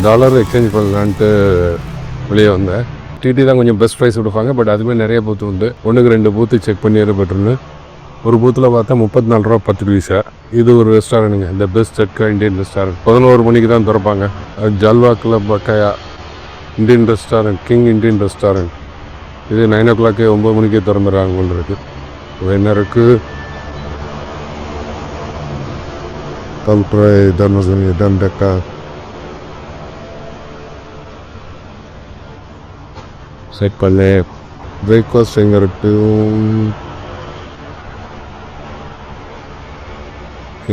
Dollar exchange பண்ணலான்ட்டு வெளியே வந்தேன். டிடி தான் கொஞ்சம் பெஸ்ட் ப்ரைஸ் கொடுப்பாங்க. பட் அதுவே நிறைய பூத்து உண்டு. 1க்கு 2 பூத்து செக் பண்ணி பெட்டர்னு. ஒரு பூத்தில் பார்த்தா 34 ரூபா 10 பைசா. இது ஒரு ரெஸ்டாரண்ட்டுங்க, இந்த பெஸ்ட் செட்கா இந்தியன் ரெஸ்டாரண்ட். 11 மணிக்கு தான் திறப்பாங்க. ஜல்வா கிளப் பக்காயா Indian restaurant, king Indian restaurant. இது 9 o'clock 9 மணிக்கே திறந்துடுறாங்க உங்களுக்கு. வேணருக்கு Talpray, Danazani, Dandaka. Set Pale. Breakfast singer to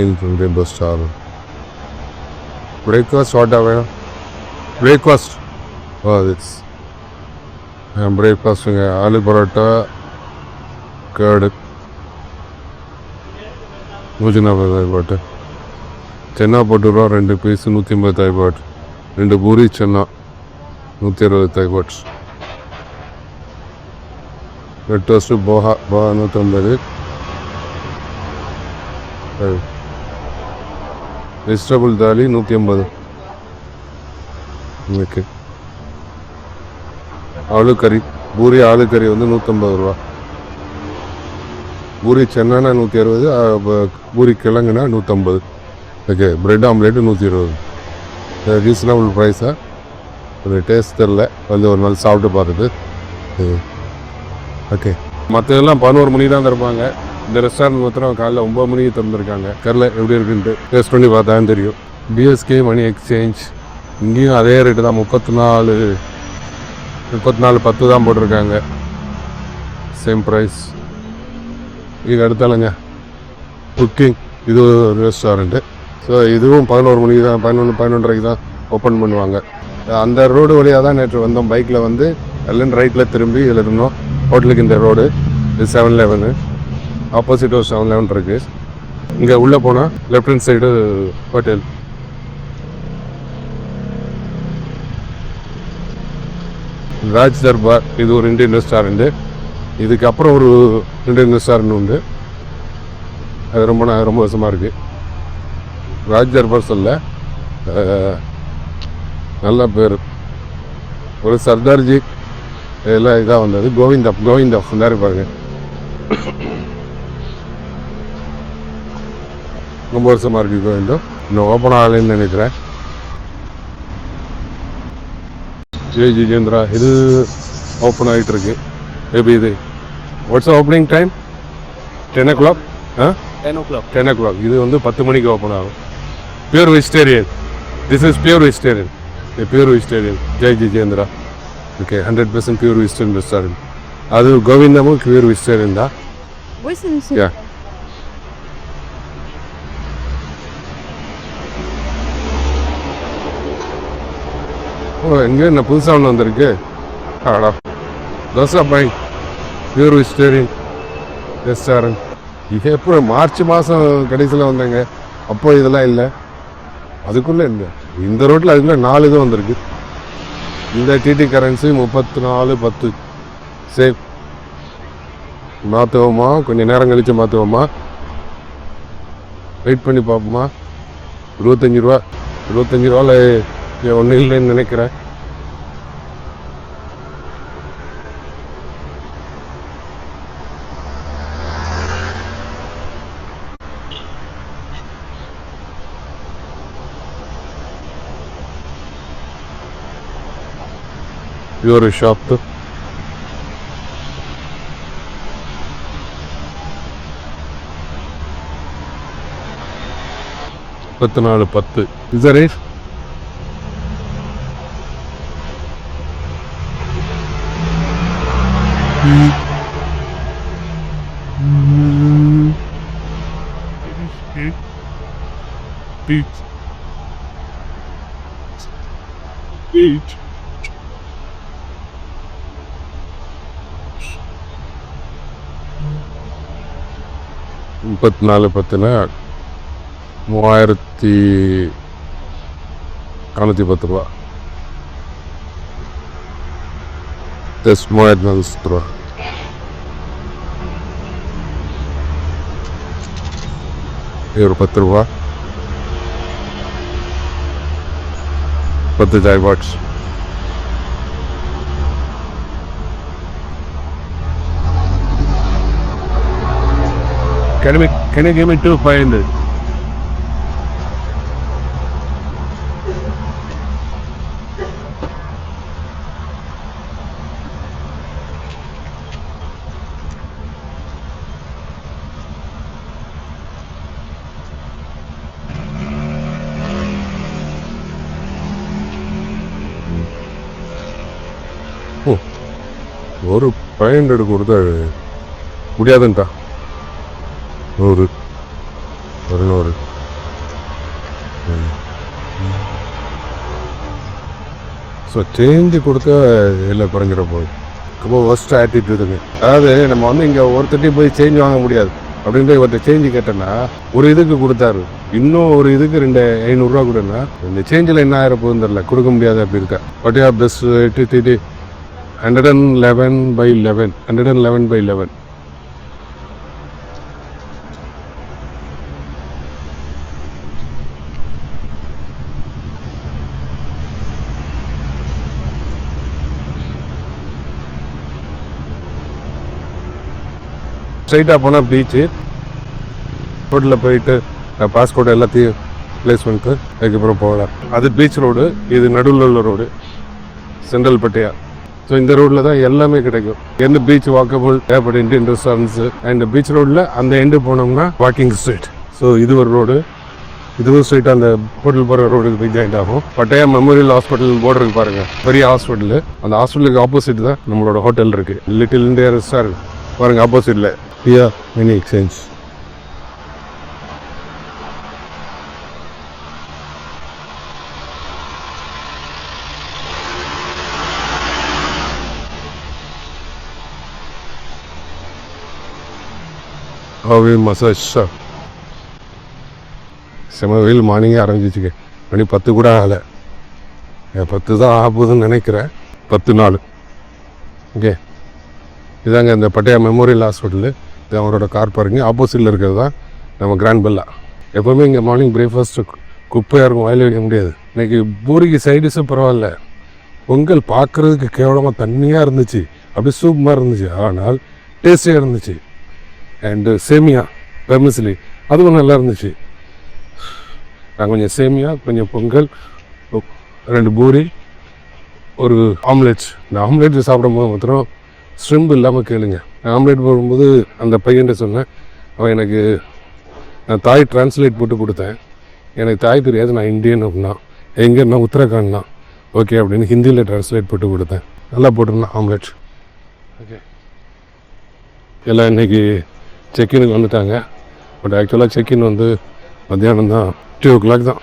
in from the bus star. Breakfast, what are breakfast? Oh, it's breakfast. Aloo paratha, curd. Mujina butter. சென்னா போட்டு ரூபா 2 piece 180 baht. 2 puri chana 160 baht. Red toast poha 150. Vegetable thali 150. Okay. Aloo கறி, பூரி ஆலு கறி வந்து 150 ரூபா. பூரி சென்னா 160, பூரி கிழங்குனா 150. Okay. Bread omelette 120. Reasonable ப்ரைஸாக. ஒரு taste தெரில, வந்து ஒரு நாள் சாப்பிட்டு பார்த்துட்டு. ஓகே. மற்றதெல்லாம் 11 மணிக்கு தான் திறப்பாங்க. இந்த ரெஸ்டாரண்ட் மாத்திரம் காலைல 9 மணிக்கு திறந்துருக்காங்க. கரில் எப்படி இருக்குன்ட்டு டேஸ்ட் பண்ணி பார்த்தா தெரியும். பிஎஸ்கே மணி எக்ஸ்சேஞ்ச் இங்கேயும் அதே ரேட்டு தான். 34.10 தான் போட்டிருக்காங்க. Same price. இது அடுத்தாலுங்க குக்கிங். இது ஒரு ரெஸ்டாரண்ட்டு. ஸோ இதுவும் 11 மணிக்கு தான், 11:30க்கு தான் ஓப்பன் பண்ணுவாங்க. அந்த ரோடு வழியாக தான் நேற்று வந்தோம் பைக்கில். வந்து எல்லாம் ரைட்டில் திரும்பி இதில் இருந்தோம். ஹோட்டலுக்கு இந்த ரோடு இது 7-Eleven. ஆப்போசிட் ஒரு 7-Eleven இருக்குது. இங்கே உள்ளே போனால் left hand side hotel. Raj Darbar இது ஒரு இந்தியன் ரெஸ்டாரண்ட்டு. இதுக்கப்புறம் ஒரு இந்தியன் ரெஸ்டாரண்ட் உண்டு. அது ரொம்ப வருஷமாக இருக்குது. ராஜ் தர்பார் சொல்ல நல்ல பேர். ஒரு சர்தார்ஜி எல்லாம் இதாக வந்தது. கோவிந்தா சொன்னார் பாருங்க. ரொம்ப வருஷமாக இருக்குது கோவிந்தம். இன்னும் ஓப்பன் ஆகலைன்னு நினைக்கிறேன். ஜெயேந்திரா இது ஓப்பன் ஆகிட்டு இருக்கு. மேபி இது watts opening time? 10 o'clock. 10 o'clock. இது வந்து 10 மணிக்கு ஓப்பன் ஆகும். Pure vegetarian. This is pure vegetarian. Pure vegetarian Jayendra. Okay. 100% pure vegetarian restaurant. அது கோவிந்தமும் பியூர் வெஜிடேரியன் தான். யா. ஓ, எங்கே என்ன புதுசாக ஒன்று வந்திருக்கு. ஆடா தோசா பாய் பியூர் வெஜிடேரியன் ரெஸ்டாரண்ட். இது எப்போ மார்ச் மாதம் கடைசியில் வந்தாங்க. அப்போ இதெல்லாம் இல்லை. அதுக்குள்ளே இல்லை. இந்த ரோட்டில் அதுக்குள்ளே 4 இது வந்திருக்கு. இந்த டிடி கரன்சி 34.10. சேவ் மாற்றுவோமா? கொஞ்சம் நேரம் கழித்து மாற்றுவோமா? வெயிட் பண்ணி பார்ப்போமா? 25 ரூபா. 25 ரூபாவில் ஒன்றும் இல்லைன்னு நினைக்கிறேன். இது ஒரு shop. $34.10. Is that it? Beach. 34.10 $3,410 ரூபா. 3,410 ரூபா. ஒரு 10 ரூபா. 10 chai pots. Can you give me 2 500? ஒரு 500 கொடுத்தா முடியாதுன்ட்டா. 100 100 ஸோ சேஞ்சு கொடுத்தா எல்லாம் குறைஞ்சிட போகுது. ரொம்ப ஒர்ஸ்ட் ஆட்டிடியூடுங்க. அதாவது நம்ம வந்து இங்கே ஒருத்தட்டி போய் சேஞ்ச் வாங்க முடியாது அப்படின்ற இவர்கிட்ட சேஞ்சு கேட்டேன்னா ஒரு இதுக்கு கொடுத்தாரு, இன்னும் ஒரு இதுக்கு 500 கொடுன்னா இந்த சேஞ்சில் என்ன ஆகிற போகுதுன்னு தெரியல, கொடுக்க முடியாது அப்படி இருக்கா. பட் யா பெஸ் 111/11 111/11. ஸ்ட்ரைட்டாக போனால் பீச்சு, ஹோட்டலில் போயிட்டு பாஸ்போர்ட் எல்லாத்தையும் ப்ளேஸ் பண்ணிட்டு அதுக்கப்புறம் போகலாம். அது பீச் ரோடு, இது நடுவில் உள்ள ரோடு சென்ட்ரல் பட்டியா. ஸோ இந்த ரோட்டில் தான் எல்லாமே கிடைக்கும். எந்த பீச் வாக்கபிள் ஏற்பட்ட இந்தியன் ரெஸ்டாரண்ட்ஸு அண்ட் பீச் ரோட்டில் அந்த எண்டு போனோம்னா வாக்கிங் ஸ்ட்ரீட். ஸோ இது ஒரு ரோடு, இதுவும் ஸ்ட்ரீட் அந்த ஹோட்டல் போகிற ரோடுக்கு போய் ஜாயிண்ட் ஆகும். பட்டையா மெமோரியல் ஹாஸ்பிட்டல் போர்டு இருக்கு பாருங்க, பெரிய ஹாஸ்பிட்டல். அந்த ஹாஸ்பிட்டலுக்கு ஆப்போசிட் தான் நம்மளோட ஹோட்டல் இருக்கு, லிட்டில் இந்தியா ரெஸ்டாரண்ட் பாருங்க ஆப்போசிட்ல. Here many exchange. How massage shop. செம வெயில் மார்னிங்கே ஆரம்பிச்சிச்சுங்க. மணி 10 கூட ஆகலை, 10 தான் ஆகுதுன்னு நினைக்கிறேன். 10:04. ஓகே, இதாங்க இந்த பட்டையா மெமோரியல் ஹாஸ்பிட்டலு. இது அவரோட கார் பார்க்கிங். ஆப்போசிட்டில் இருக்கிறது தான் நம்ம கிராண்ட் பெல்லா. எப்போவுமே இங்கே மார்னிங் பிரேக்ஃபாஸ்ட்டு குப்பையாக இருக்கும், வாயில் வைக்க முடியாது. இன்றைக்கி பூரிக்கு சைடிஷும் பரவாயில்ல, பொங்கல் பார்க்குறதுக்கு கேவலமாக தண்ணியாக இருந்துச்சு, அப்படியே சூப் மாதிரி இருந்துச்சு, ஆனால் டேஸ்டியாக இருந்துச்சு. அண்டு சேமியா பெர்மிஸ்லி அதுவும் நல்லா இருந்துச்சு. நான் கொஞ்சம் சேமியா, கொஞ்சம் பொங்கல், 2 பூரி, ஒரு ஆம்லெட். இந்த ஆம்லெட் சாப்பிடும்போது மாத்திரம் ஸ்ட்ரிம்பு இல்லாமல் கேளுங்க. ஆம்லேட் போடும்போது அந்த பையன்கிட்ட சொன்னேன், அவன் எனக்கு நான் தாய் டிரான்ஸ்லேட் போட்டு கொடுத்தேன். எனக்கு தாய் தெரியாது, நான் இந்தியன் அப்படின்னா, எங்கன்னா உத்தரகாண்ட்னா ஓகே அப்படின்னு ஹிந்தியில் டிரான்ஸ்லேட் போட்டு கொடுத்தேன். நல்லா போட்டிருந்தான் ஆம்லேட். ஓகே, எல்லாம் இன்றைக்கி செக்இனுக்கு வந்துட்டாங்க. பட் ஆக்சுவலாக செக்இன் வந்து மத்தியானம் தான், 2 o'clock தான்.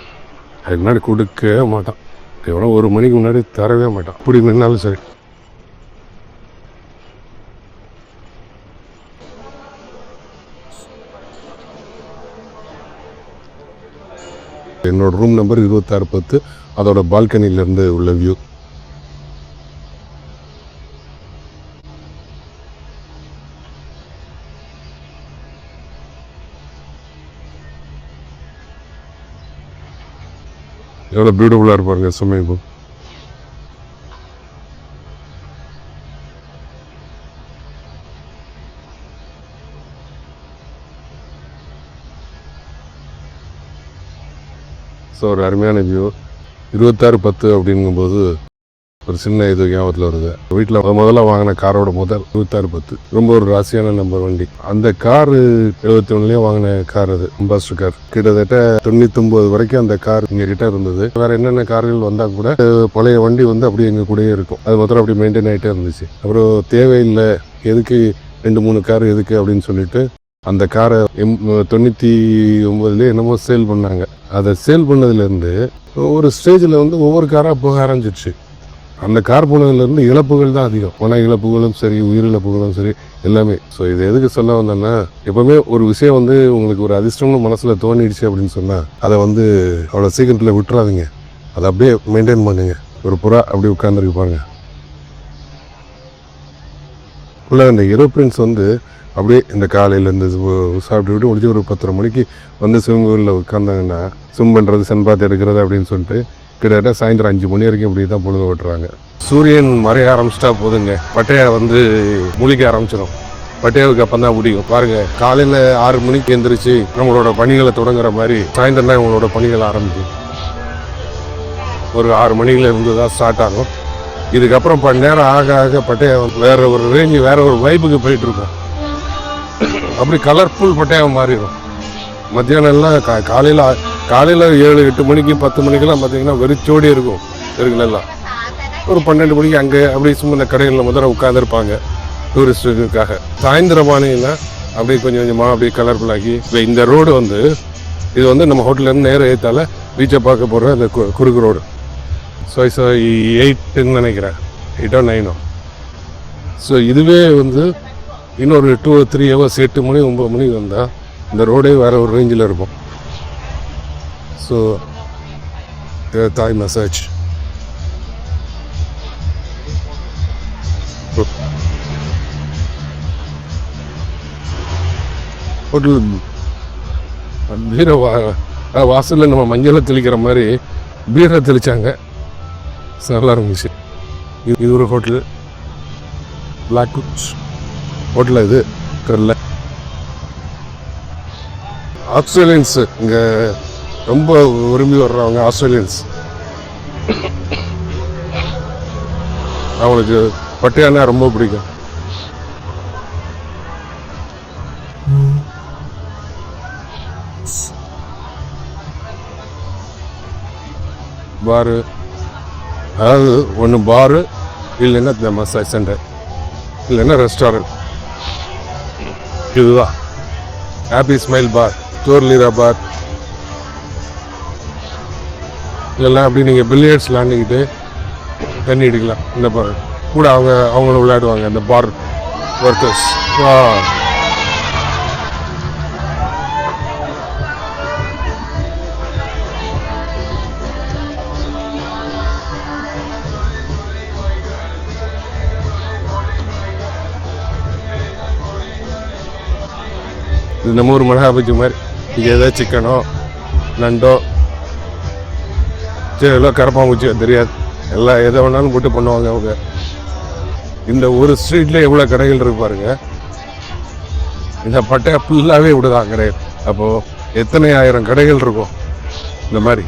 அதுக்கு முன்னாடி கொடுக்கவே மாட்டான், எவ்வளோ 1 மணிக்கு முன்னாடி தரவே மாட்டான். இப்படி நின்னாலும் சரி. என்னோட ரூம் நம்பர் 2610, அதோட பால்கனிலேருந்து உள்ள வியூ. எவ்வளோ பியூட்டிஃபுல்லாக இருப்பாருங்க ஸ்விம்மிங் பூல். ஸோ ஒரு அருமையான வியூ. 2610 அப்படிங்கும்போது ஒரு சின்ன இது ஞாபகத்தில் வருது. வீட்டில் முதல்ல வாங்கின காரோட முதல் 2610 ரொம்ப ஒரு ராசியான நம்பர் வண்டி. அந்த காரு 71 வாங்கின கார், அது அம்பாஸ்டர் கார். கிட்டத்தட்ட 99 வரைக்கும் அந்த கார் எங்க கிட்ட இருந்தது. வேற என்னென்ன கார்கள் வந்தா கூட பழைய வண்டி வந்து அப்படியே எங்க கூடயே இருக்கும். அது மாத்திரம் அப்படி மெயின்டைன் ஆகிட்டே இருந்துச்சு. அப்புறம் தேவையில்லை, எதுக்கு 2-3 கார் எதுக்கு அப்படின்னு சொல்லிட்டு அந்த காரை 99 என்னமோ சேல் பண்ணாங்க. அதை சேல் பண்ணதுலேருந்து ஒரு ஸ்டேஜில் வந்து ஒவ்வொரு காராக போக ஆரம்பிச்சிடுச்சு. அந்த கார் போனதுலேருந்து இழப்புகள் தான் அதிகம். பண இழப்புகளும் சரி, உயிரிழப்புகளும் சரி, எல்லாமே. ஸோ இது எதுக்கு சொல்ல வந்தேன்னா, எப்பவுமே ஒரு விஷயம் வந்து உங்களுக்கு ஒரு அதிர்ஷ்டம்னு மனசில் தோணிடுச்சு அப்படின்னு சொன்னால் அதை வந்து அவ்வளோ சீக்கிரத்தில் விட்டுறாதீங்க. அதை அப்படியே மெயின்டைன் பண்ணுங்க. ஒரு புறா அப்படியே உட்காந்துருக்கு பாருங்க. ஃபுல்லாக இந்த ஏரோப்ளேன்ஸ் வந்து அப்படியே இந்த காலையிலேருந்து சாப்பிட்டு விட்டு முடிச்சு ஒரு 10:30 மணிக்கு வந்து ஸ்விம்மிங் பூலில் உட்காந்தாங்கன்னா ஸ்விம் பண்ணுறது, சன் பாத் எடுக்கிறது அப்படின்னு சொல்லிட்டு கிட்டத்தட்ட சாயந்தரம் 5 மணி வரைக்கும் இப்படி தான் பொழுது ஓட்டுறாங்க. சூரியன் மறைய ஆரம்பிச்சிட்டா போதுங்க, பட்டையா வந்து முழிக்க ஆரம்பிச்சிடும். பட்டையாவுக்கு அப்போ தான் முடியும். பாருங்க, காலையில் 6 மணிக்கு எழுந்திரிச்சு நம்மளோட பணிகளை தொடங்குற மாதிரி சாயந்தரம் தான் இவங்களோட பணிகள் ஆரம்பிக்கும். ஒரு 6 மணியில இருந்து தான் ஸ்டார்ட் ஆகும். இதுக்கப்புறம் நேரம் ஆக ஆக பட்டையா வேற ஒரு ரேஞ்சு, வேற ஒரு வைப்புக்கு போயிட்டு இருக்கும். அப்படி கலர்ஃபுல் பட்டையாக மாறிடும். மத்தியானம்லாம் காலையில் 7-8 மணிக்கு 10 மணிக்கெல்லாம் பார்த்தீங்கன்னா வெறிச்சோடி இருக்கும் இருக்குல்லாம். ஒரு 12 மணிக்கு அங்கே அப்படி சும்மா இந்த கடைகளில் முதல்ல உட்காந்துருப்பாங்க டூரிஸ்டுக்காக. சாயந்தரம் பானையில் அப்படியே கொஞ்சம் கொஞ்சமாக அப்படியே கலர்ஃபுல்லாக்கி இப்போ இந்த ரோடு வந்து இது வந்து நம்ம ஹோட்டல்லேருந்து நேரம் ஏற்றால பீச்சை பார்க்க போகிற அந்த குறுக்கு ரோடு. ஸோ 8ன்னு நினைக்கிறேன், 8 or 9. ஸோ இதுவே வந்து இன்னொரு 2 or 3 hours 8 மணி 9 மணிக்கு வந்தால் இந்த ரோடே வேறு ஒரு ரேஞ்சில் இருக்கும். ஸோ தாய் மசாஜ் ஹோட்டல் பீரை வாசலில் நம்ம மஞ்சளை தெளிக்கிற மாதிரி பீரை தெளித்தாங்க. நல்லா இருந்துச்சு. இது ஒரு ஹோட்டல், பிளாக் ஹோட்டல். இது தெரில. ஆஸ்திரேலியன்ஸு இங்கே ரொம்ப விரும்பி வர்றவங்க ஆஸ்திரேலியன்ஸ். அவங்களுக்கு பட்டையானா ரொம்ப பிடிக்கும். பாரு, அதாவது ஒன்று பாரு இல்லைன்னா இந்த மசாஜ் சென்டர் இல்லைன்னா ரெஸ்டாரண்ட். இதுதான் ஹாப்பி ஸ்மைல் பார், டோர்லீரா பார். இதெல்லாம் அப்படி நீங்கள் பில்லியர்ட்ஸ் விளாண்டுக்கிட்டு தண்ணி அடிக்கலாம். இந்த கூட அவங்களும் விளையாடுவாங்க இந்த பார் ஒர்க்கர்ஸ். இது நம்ம ஒரு மிளகா பஜ்ஜி மாதிரி. இங்கே ஏதாவது சிக்கனோ நண்டோ சரி எல்லாம் கரப்பாம்பூச்சி தெரியாது, எல்லாம் எதை வேணாலும் போட்டு பண்ணுவாங்க அவங்க. இந்த ஒரு ஸ்ட்ரீட்ல எவ்வளோ கடைகள் இருக்கு பாருங்க. இந்த பட்டையா ஃபுல்லாகவே இப்படிதான் கடைகள். அப்போது எத்தனை ஆயிரம் கடைகள் இருக்கும் இந்த மாதிரி.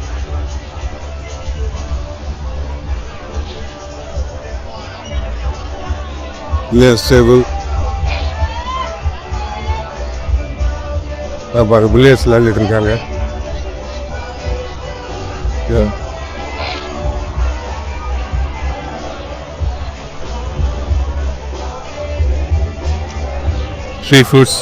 பாருங்க, பில்லியர்ஸ் விளையாடிட்டு இருக்காங்க. Street foods.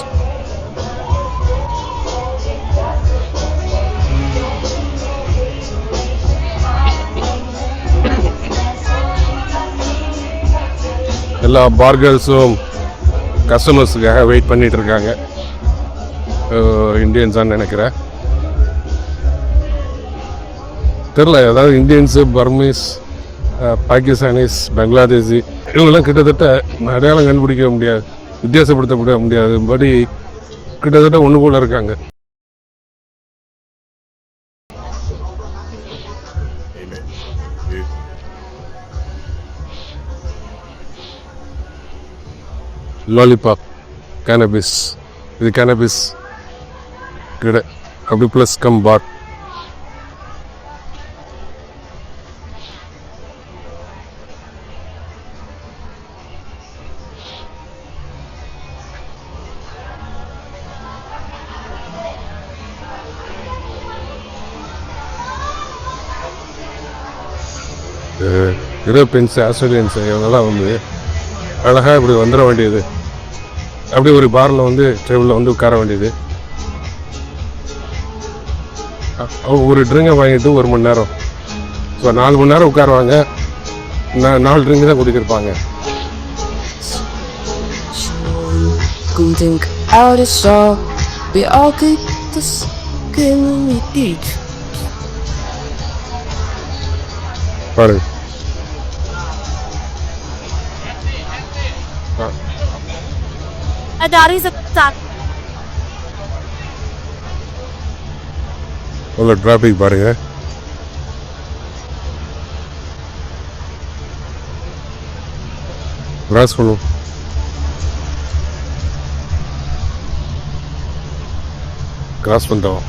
எல்லா பார்கர்ஸும் கஸ்டமர்ஸுக்காக வெயிட் பண்ணிட்டு இருக்காங்க. இந்தியன்ஸான்னு நினைக்கிறேன், தெரில. அதாவது இந்தியன்ஸு, பர்மீஸ், பாகிஸ்தானிஸ், பங்களாதேஷி இவங்கெல்லாம் கிட்டத்தட்ட அடையாளம் கண்டுபிடிக்க முடியாது, வித்தியாசப்படுத்த முடியாது. படி கிட்டத்தட்ட ஒன்று போல இருக்காங்க. Lollipop, cannabis. இது கேனபிஸ் கடை. அப்படி ப்ளஸ் கம் பார். யூரோப்பியன்ஸ், ஆஸ்திரேலியன்ஸ் இவங்கெல்லாம் வந்து அழகாக இப்படி வந்துட வேண்டியது. அப்படி ஒரு பாரில் வந்து டேபிளில் வந்து உட்கார வேண்டியது. ஒரு ட்ரிங்கை வாங்கிட்டு 1 மணி நேரம், ஸோ 4 மணி நேரம் உட்காருவாங்க. 4 ட்ரிங்கு தான் குடிக்கிருப்பாங்க. பாருங்க, அவ்வளோ டிராஃபிக் பாருங்க. கிராஸ் பண்ணுவோம். கிராஸ் பண்ணிட்டோம்.